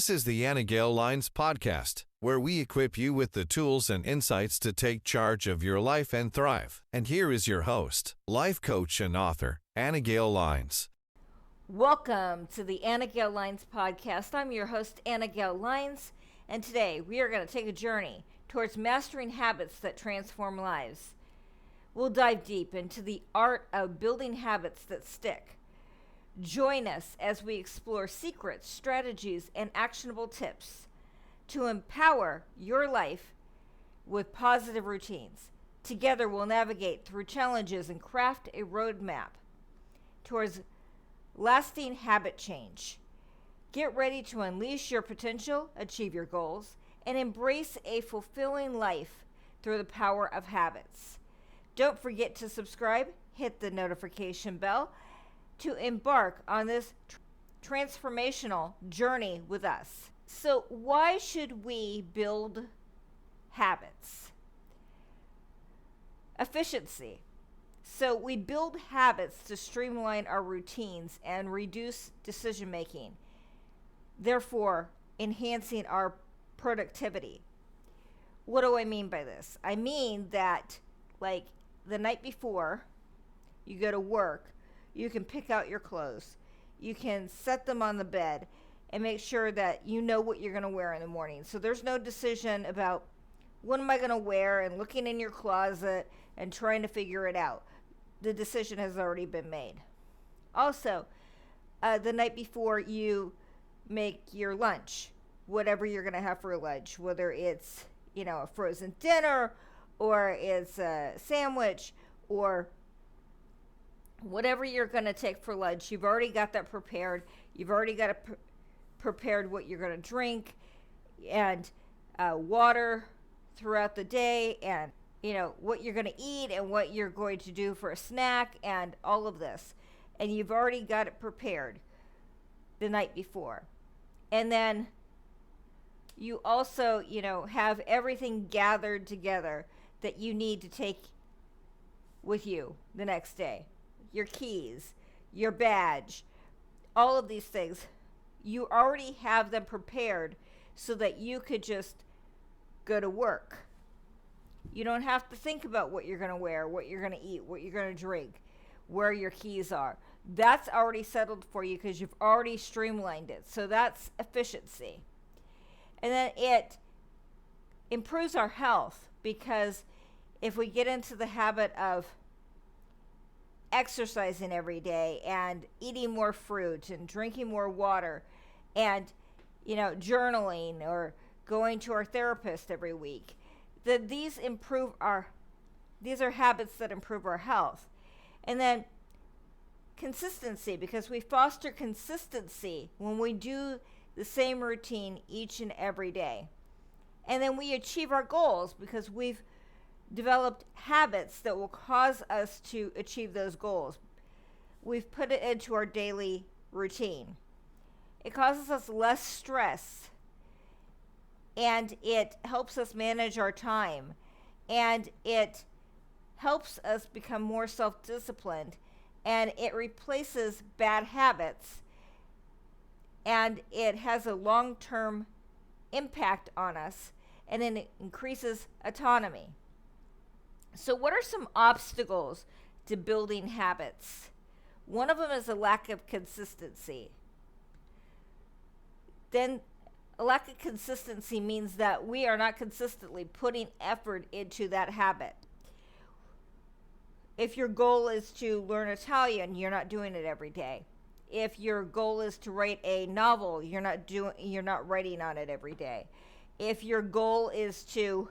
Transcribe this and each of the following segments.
This is the Anna Gale Lines podcast, where we equip you with the tools and insights to take charge of your life and thrive. And here is your host, life coach and author, Anna Gale Lines. Welcome to the Anna Gale Lines podcast. I'm your host, Anna Gale Lines, and today we are going to take a journey towards mastering habits that transform lives. We'll dive deep into the art of building habits that stick. Join us as we explore secrets, strategies, and actionable tips to empower your life with positive routines. Together, we'll navigate through challenges and craft a roadmap towards lasting habit change. Get ready to unleash your potential, achieve your goals, and embrace a fulfilling life through the power of habits. Don't forget to subscribe, hit the notification bell to embark on this transformational journey with us. So, why should we build habits? Efficiency. So we build habits to streamline our routines and reduce decision making, therefore enhancing our productivity. What do I mean by this? I mean that, like, the night before you go to work, you can pick out your clothes. You can set them on the bed and make sure that you know what you're going to wear in the morning. So there's no decision about what am I going to wear and looking in your closet and trying to figure it out. The decision has already been made. Also, the night before you make your lunch, whatever you're going to have for lunch, whether it's, a frozen dinner or it's a sandwich or whatever you're going to take for lunch, you've already got that prepared. You've already got prepared what you're going to drink and water throughout the day, and what you're going to eat and what you're going to do for a snack and all of this. And you've already got it prepared the night before. And then you also, have everything gathered together that you need to take with you the next day. Your keys, your badge, all of these things. You already have them prepared so that you could just go to work. You don't have to think about what you're going to wear, what you're going to eat, what you're going to drink, where your keys are. That's already settled for you because you've already streamlined it. So that's efficiency. And then it improves our health, because if we get into the habit of exercising every day and eating more fruit and drinking more water and, journaling or going to our therapist every week, these are habits that improve our health. And then consistency, because we foster consistency when we do the same routine each and every day. And then we achieve our goals because we've developed habits that will cause us to achieve those goals. We've put it into our daily routine. It causes us less stress, and it helps us manage our time, and it helps us become more self-disciplined, and it replaces bad habits, and it has a long-term impact on us, and then it increases autonomy. So what are some obstacles to building habits? One of them is a lack of consistency. Then a lack of consistency means that we are not consistently putting effort into that habit. If your goal is to learn Italian, you're not doing it every day. If your goal is to write a novel, you're not writing on it every day. If your goal is to,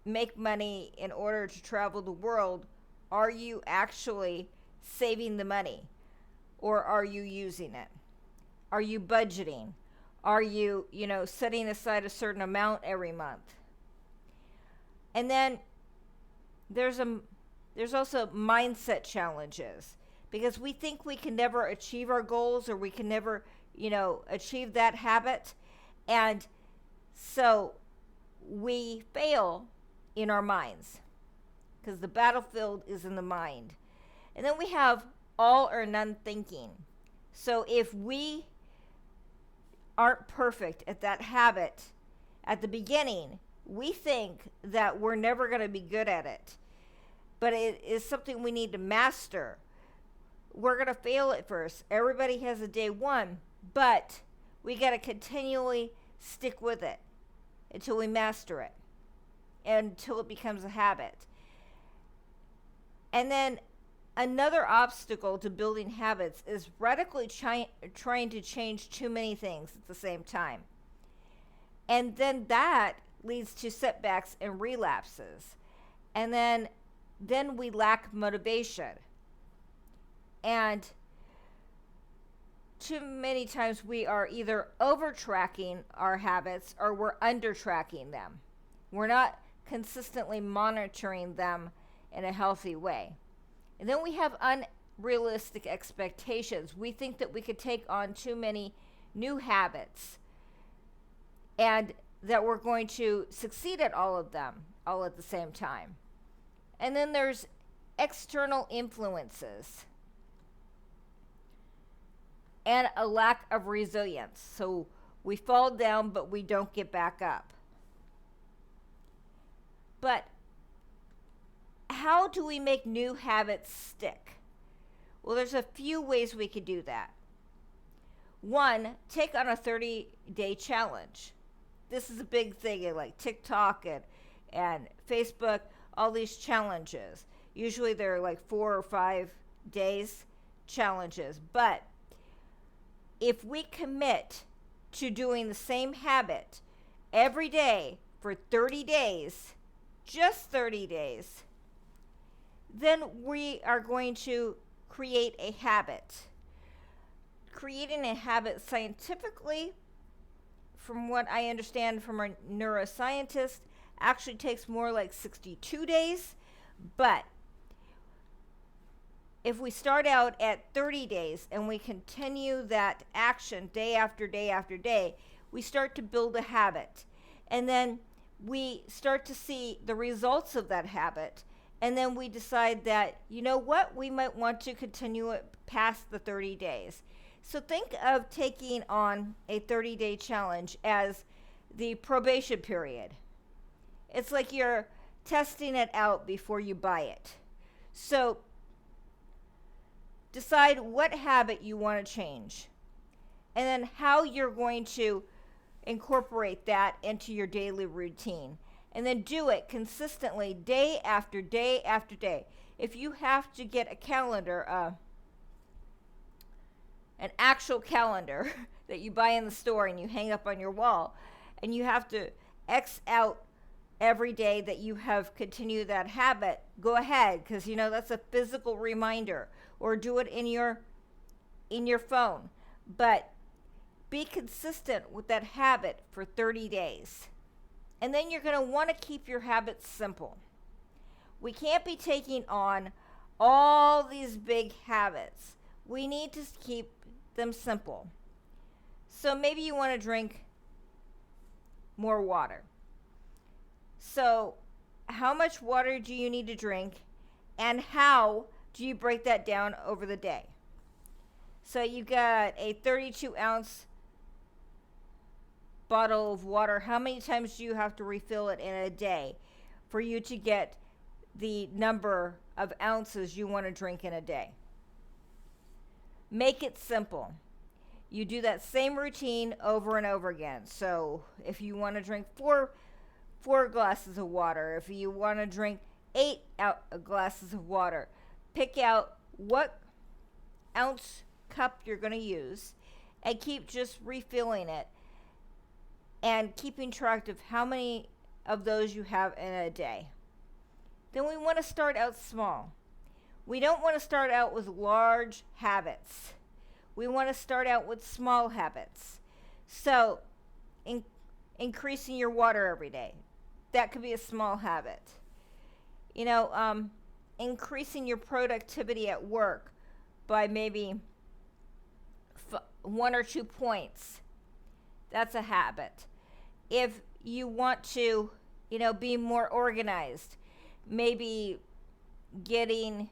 make money in order to travel the world, are you actually saving the money, or are you using it? Are you budgeting? Are you, setting aside a certain amount every month? And then there's also mindset challenges, because we think we can never achieve our goals, or we can never, achieve that habit. And so we fail in our minds, because the battlefield is in the mind. And then we have all or none thinking. So if we aren't perfect at that habit at the beginning, we think that we're never going to be good at it. But it is something we need to master. We're going to fail at first. Everybody has a day one, but we got to continually stick with it until we master it, until it becomes a habit. And then another obstacle to building habits is radically trying to change too many things at the same time. And then that leads to setbacks and relapses. And then we lack motivation. And too many times we are either over tracking our habits or we're under tracking them. We're not consistently monitoring them in a healthy way. And then we have unrealistic expectations. We think that we could take on too many new habits and that we're going to succeed at all of them all at the same time. And then there's external influences and a lack of resilience. So we fall down, but we don't get back up. But how do we make new habits stick? Well, there's a few ways we could do that. One, take on a 30-day challenge. This is a big thing in like TikTok and Facebook, all these challenges. Usually they're like 4 or 5 days challenges. But if we commit to doing the same habit every day for 30 days, just 30 days, then we are going to create a habit. Creating a habit scientifically, from what I understand from a neuroscientist, actually takes more like 62 days. But if we start out at 30 days and we continue that action day after day after day, we start to build a habit. And then we start to see the results of that habit. And then we decide that, you know what, we might want to continue it past the 30 days. So think of taking on a 30-day challenge as the probation period. It's like you're testing it out before you buy it. So decide what habit you want to change and then how you're going to incorporate that into your daily routine. And then do it consistently day after day after day. If you have to get a calendar, an actual calendar that you buy in the store and you hang up on your wall, and you have to X out every day that you have continued that habit, go ahead, because you know that's a physical reminder. Or do it in your phone. But be consistent with that habit for 30 days. And then you're going to want to keep your habits simple. We can't be taking on all these big habits. We need to keep them simple. So maybe you want to drink more water. So how much water do you need to drink, and how do you break that down over the day? So you got a 32-ounce bottle of water. How many times do you have to refill it in a day for you to get the number of ounces you want to drink in a day? Make it simple. You do that same routine over and over again. So if you want to drink four glasses of water, if you want to drink 8 glasses of water, pick out what ounce cup you're going to use and keep just refilling it and keeping track of how many of those you have in a day. Then we want to start out small. We don't want to start out with large habits. We want to start out with small habits. So increasing your water every day, that could be a small habit. You know, increasing your productivity at work by maybe 1 or 2 points. That's a habit. If you want to, you know, be more organized, maybe getting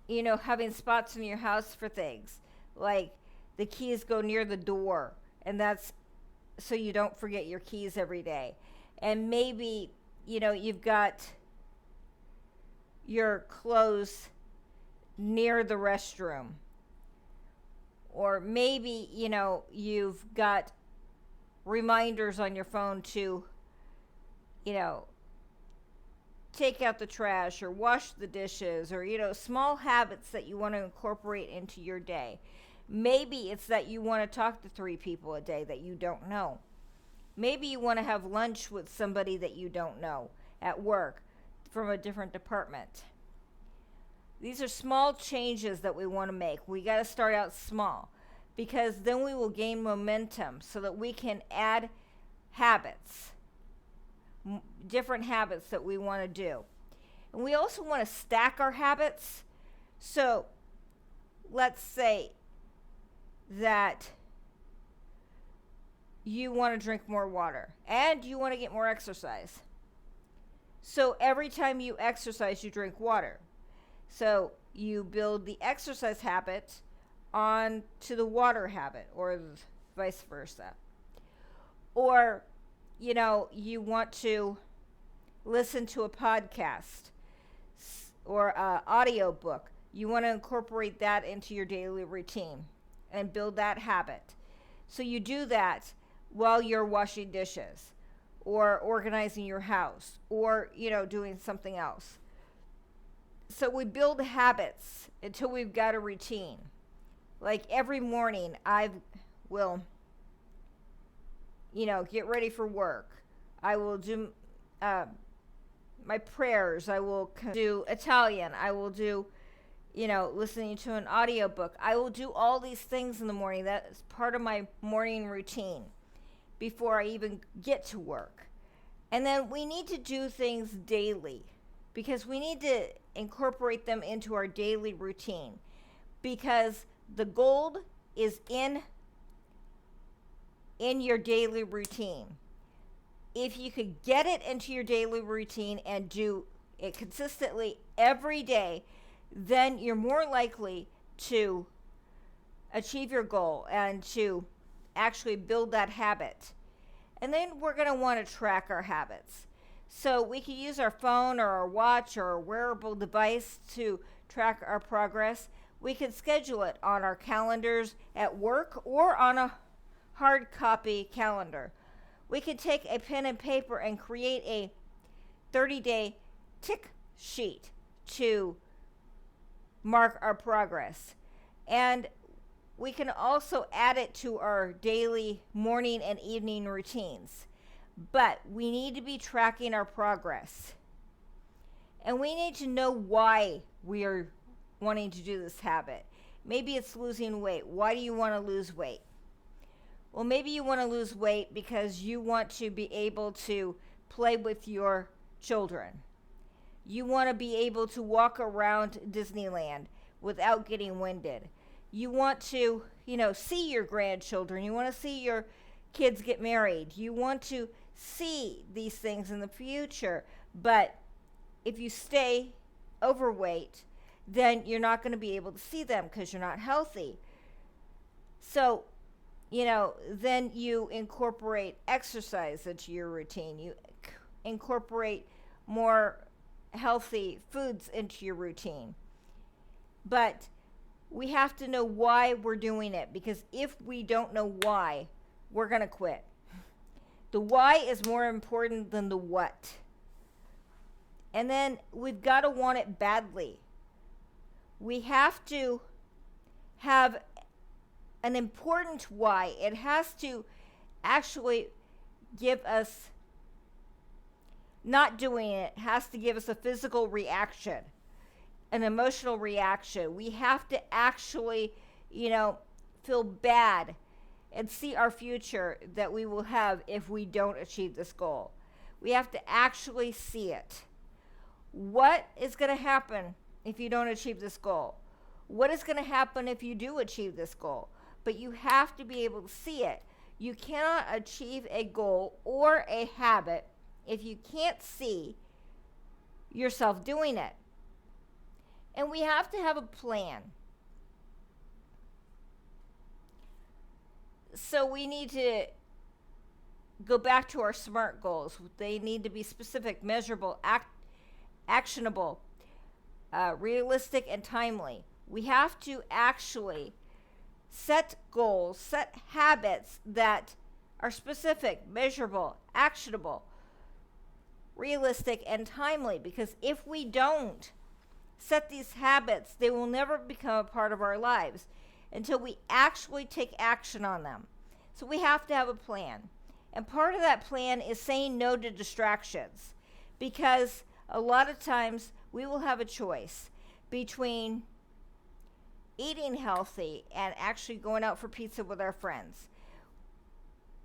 having spots in your house for things, like the keys go near the door, and that's so you don't forget your keys every day. And maybe, you've got your clothes near the restroom. Or maybe, you've got reminders on your phone to, take out the trash or wash the dishes, or, small habits that you want to incorporate into your day. Maybe it's that you want to talk to 3 people a day that you don't know. Maybe you want to have lunch with somebody that you don't know at work from a different department. These are small changes that we want to make. We got to start out small, because then we will gain momentum so that we can add habits, different habits that we want to do. And we also want to stack our habits. So let's say that you want to drink more water and you want to get more exercise. So every time you exercise, you drink water. So you build the exercise habit onto the water habit, or vice versa. Or, you want to listen to a podcast or an audio book. You want to incorporate that into your daily routine and build that habit. So you do that while you're washing dishes or organizing your house or, doing something else. So we build habits until we've got a routine. Like every morning I will, get ready for work. I will do my prayers. I will do Italian. I will do, listening to an audiobook. I will do all these things in the morning. That is part of my morning routine before I even get to work. And then we need to do things daily, because we need to incorporate them into our daily routine, because the gold is in your daily routine. If you could get it into your daily routine and do it consistently every day, then you're more likely to achieve your goal and to actually build that habit. And then we're going to want to track our habits. So we can use our phone or our watch or a wearable device to track our progress. We can schedule it on our calendars at work or on a hard copy calendar. We can take a pen and paper and create a 30-day tick sheet to mark our progress. And we can also add it to our daily morning and evening routines. But we need to be tracking our progress. And we need to know why we are wanting to do this habit. Maybe it's losing weight. Why do you want to lose weight? Well, maybe you want to lose weight because you want to be able to play with your children. You want to be able to walk around Disneyland without getting winded. You want to, see your grandchildren. You want to see your kids get married. You want to see these things in the future. But if you stay overweight, then you're not going to be able to see them because you're not healthy. So, then you incorporate exercise into your routine. You incorporate more healthy foods into your routine. But we have to know why we're doing it, because if we don't know why, we're going to quit. The why is more important than the what. And then we've got to want it badly. We have to have an important why. It has to actually give us, not doing it has to give us a physical reaction, an emotional reaction. We have to actually, feel bad and see our future that we will have if we don't achieve this goal. We have to actually see it. What is going to happen if you don't achieve this goal? What is going to happen if you do achieve this goal? But you have to be able to see it. You cannot achieve a goal or a habit if you can't see yourself doing it. And we have to have a plan. So we need to go back to our SMART goals. They need to be specific, measurable, actionable, realistic, and timely. We have to actually set goals, set habits that are specific, measurable, actionable, realistic, and timely. Because if we don't set these habits, they will never become a part of our lives until we actually take action on them. So we have to have a plan. And part of that plan is saying no to distractions, because a lot of times we will have a choice between eating healthy and actually going out for pizza with our friends.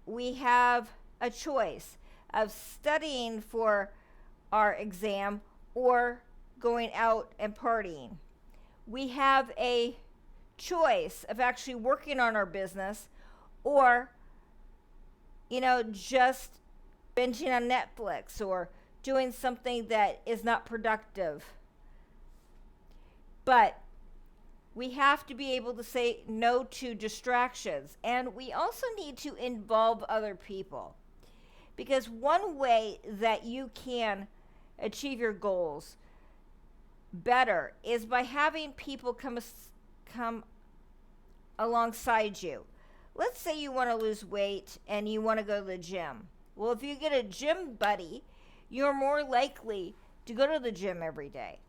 We have a choice of studying for our exam or going out and partying. We have a choice of actually working on our business or, just binging on Netflix or doing something that is not productive. But we have to be able to say no to distractions. And we also need to involve other people. Because one way that you can achieve your goals better is by having people come alongside you. Let's say you want to lose weight and you want to go to the gym. Well, if you get a gym buddy, you're more likely to go to the gym every day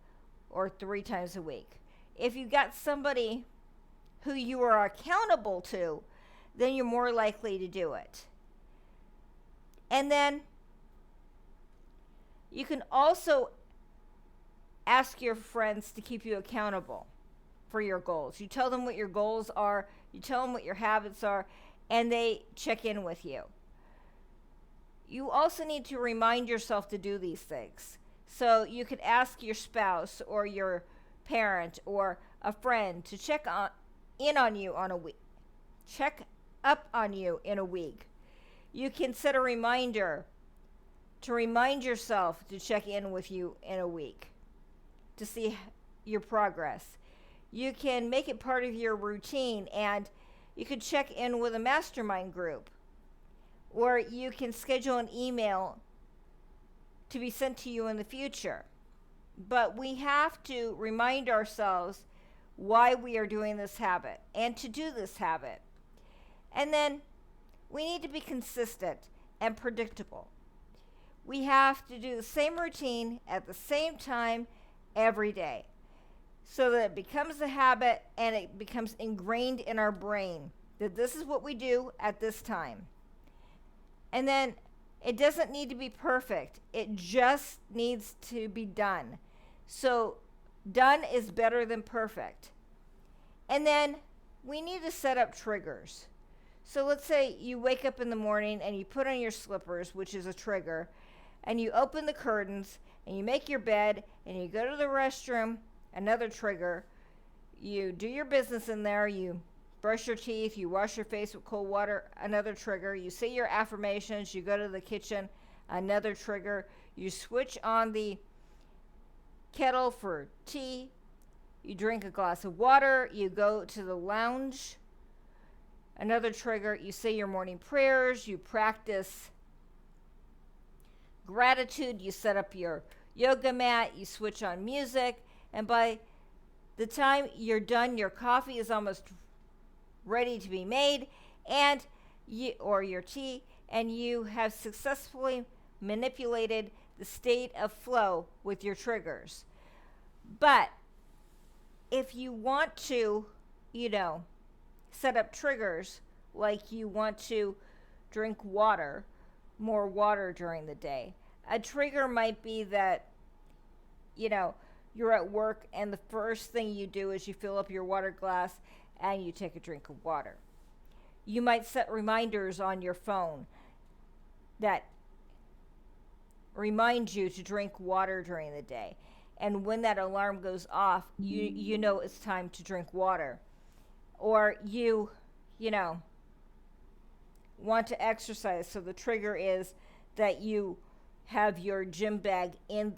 or 3 times a week. If you got somebody who you are accountable to, then you're more likely to do it. And then you can also ask your friends to keep you accountable for your goals. You tell them what your goals are, you tell them what your habits are, and they check in with you. You also need to remind yourself to do these things. So you could ask your spouse or your parent or a friend to check up on you in a week. You can set a reminder to remind yourself to check in with you in a week to see your progress. You can make it part of your routine, and you could check in with a mastermind group, or you can schedule an email to be sent to you in the future. But we have to remind ourselves why we are doing this habit and to do this habit. And then we need to be consistent and predictable. We have to do the same routine at the same time every day so that it becomes a habit and it becomes ingrained in our brain that this is what we do at this time. And then it doesn't need to be perfect. It just needs to be done. So done is better than perfect. And then we need to set up triggers. So let's say you wake up in the morning and you put on your slippers, which is a trigger, and you open the curtains and you make your bed and you go to the restroom, another trigger. You do your business in there, you brush your teeth, you wash your face with cold water, another trigger. You say your affirmations, you go to the kitchen, another trigger. You switch on the kettle for tea, you drink a glass of water, you go to the lounge, another trigger. You say your morning prayers, you practice gratitude, you set up your yoga mat, you switch on music, and by the time you're done, your coffee is almost ready to be made, or your tea, and you have successfully manipulated the state of flow with your triggers. But if you want to, set up triggers like you want to drink more water during the day. A trigger might be that, you're at work and the first thing you do is you fill up your water glass and you take a drink of water. You might set reminders on your phone that remind you to drink water during the day. And when that alarm goes off, you know it's time to drink water. Or you want to exercise, so the trigger is that you have your gym bag in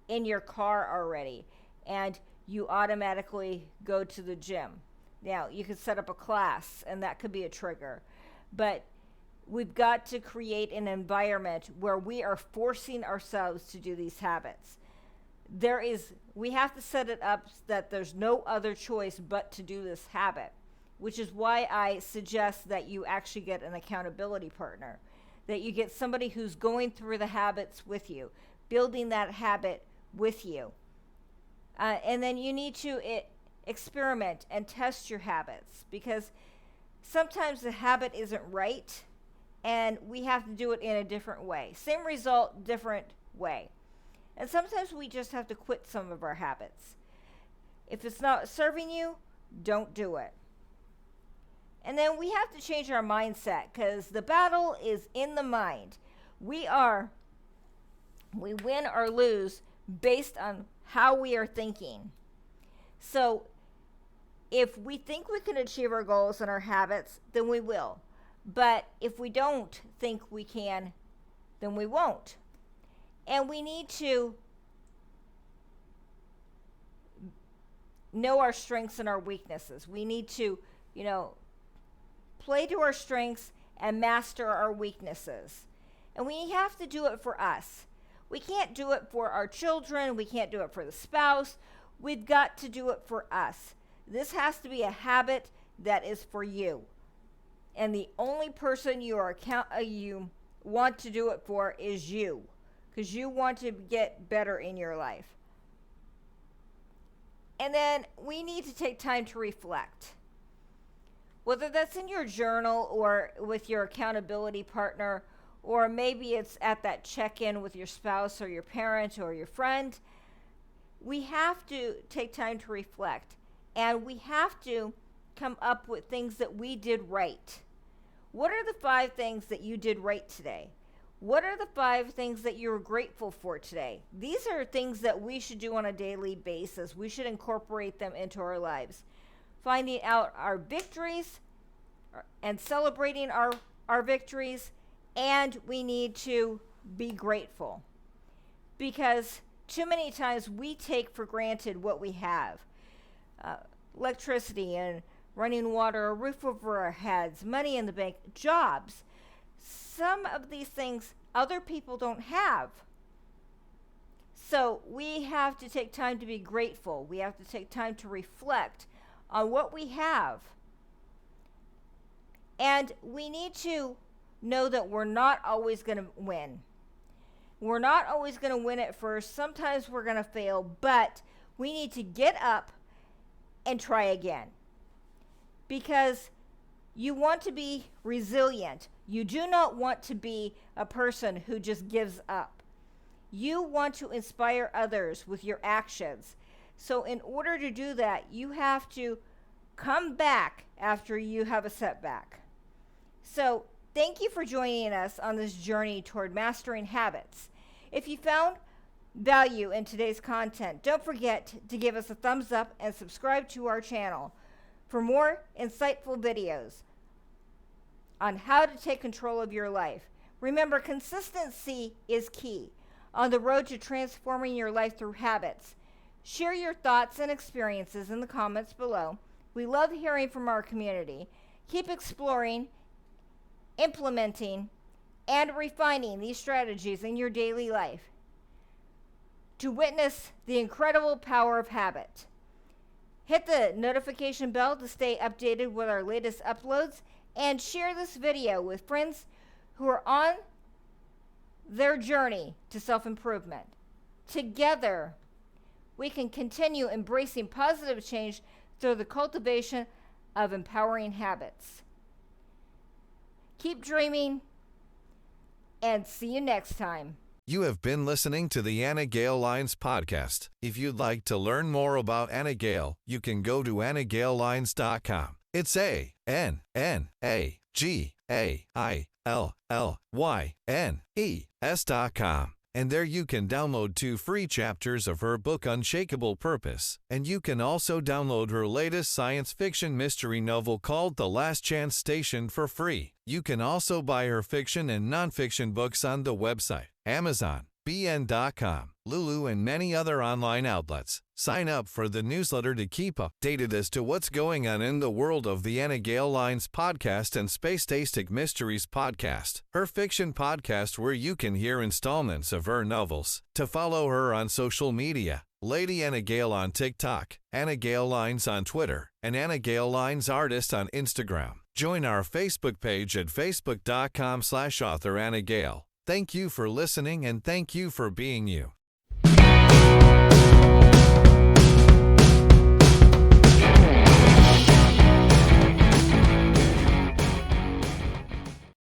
in your car already, and you automatically go to the gym. Now, you could set up a class, and that could be a trigger. But we've got to create an environment where we are forcing ourselves to do these habits. We have to set it up that there's no other choice but to do this habit, which is why I suggest that you actually get an accountability partner, that you get somebody who's going through the habits with you, building that habit with you. And then you need to experiment and test your habits, because sometimes the habit isn't right and we have to do it in a different way. Same result, different way. And sometimes we just have to quit some of our habits. If it's not serving you, don't do it. And then we have to change our mindset, because the battle is in the mind. We win or lose based on how we are thinking. So if we think we can achieve our goals and our habits, then we will. But if we don't think we can, then we won't. And we need to know our strengths and our weaknesses. We need to, play to our strengths and master our weaknesses. And we have to do it for us. We can't do it for our children. We can't do it for the spouse. We've got to do it for us. This has to be a habit that is for you. And the only person you want to do it for is you, because you want to get better in your life. And then we need to take time to reflect. Whether that's in your journal or with your accountability partner, or maybe it's at that check-in with your spouse or your parent or your friend, we have to take time to reflect. And we have to come up with things that we did right. What are the 5 things that you did right today? What are the 5 things that you're grateful for today? These are things that we should do on a daily basis. We should incorporate them into our lives. Finding out our victories and celebrating our victories, and we need to be grateful, because too many times we take for granted what we have. Electricity and running water, a roof over our heads, money in the bank, jobs. Some of these things other people don't have. So we have to take time to be grateful. We have to take time to reflect on what we have. And we need to know that we're not always going to win. We're not always going to win at first. Sometimes we're going to fail, but we need to get up and try again. Because you want to be resilient. You do not want to be a person who just gives up. You want to inspire others with your actions. So in order to do that, you have to come back after you have a setback. So thank you for joining us on this journey toward mastering habits. If you found value in today's content, don't forget to give us a thumbs up and subscribe to our channel for more insightful videos on how to take control of your life. Remember, consistency is key on the road to transforming your life through habits. Share your thoughts and experiences in the comments below. We love hearing from our community. Keep exploring, implementing, and refining these strategies in your daily life to witness the incredible power of habit. Hit the notification bell to stay updated with our latest uploads, and share this video with friends who are on their journey to self-improvement. Together, we can continue embracing positive change through the cultivation of empowering habits. Keep dreaming, and see you next time. You have been listening to the Anna Gale Lines podcast. If you'd like to learn more about Anna Gale, you can go to AnnaGaleLines.com. It's AnnaGailLYNES.com. And there you can download 2 free chapters of her book Unshakable Purpose. And you can also download her latest science fiction mystery novel called The Last Chance Station for free. You can also buy her fiction and nonfiction books on the website, Amazon, BN.com, Lulu, and many other online outlets. Sign up for the newsletter to keep updated as to what's going on in the world of the Anna Gale Lines podcast and Spacetastic Mysteries podcast, her fiction podcast where you can hear installments of her novels. To follow her on social media, Lady Anna Gale on TikTok, Anna Gale Lines on Twitter, and Anna Gale Lines Artist on Instagram. Join our Facebook page at facebook.com/author Anna Gale. Thank you for listening, and thank you for being you.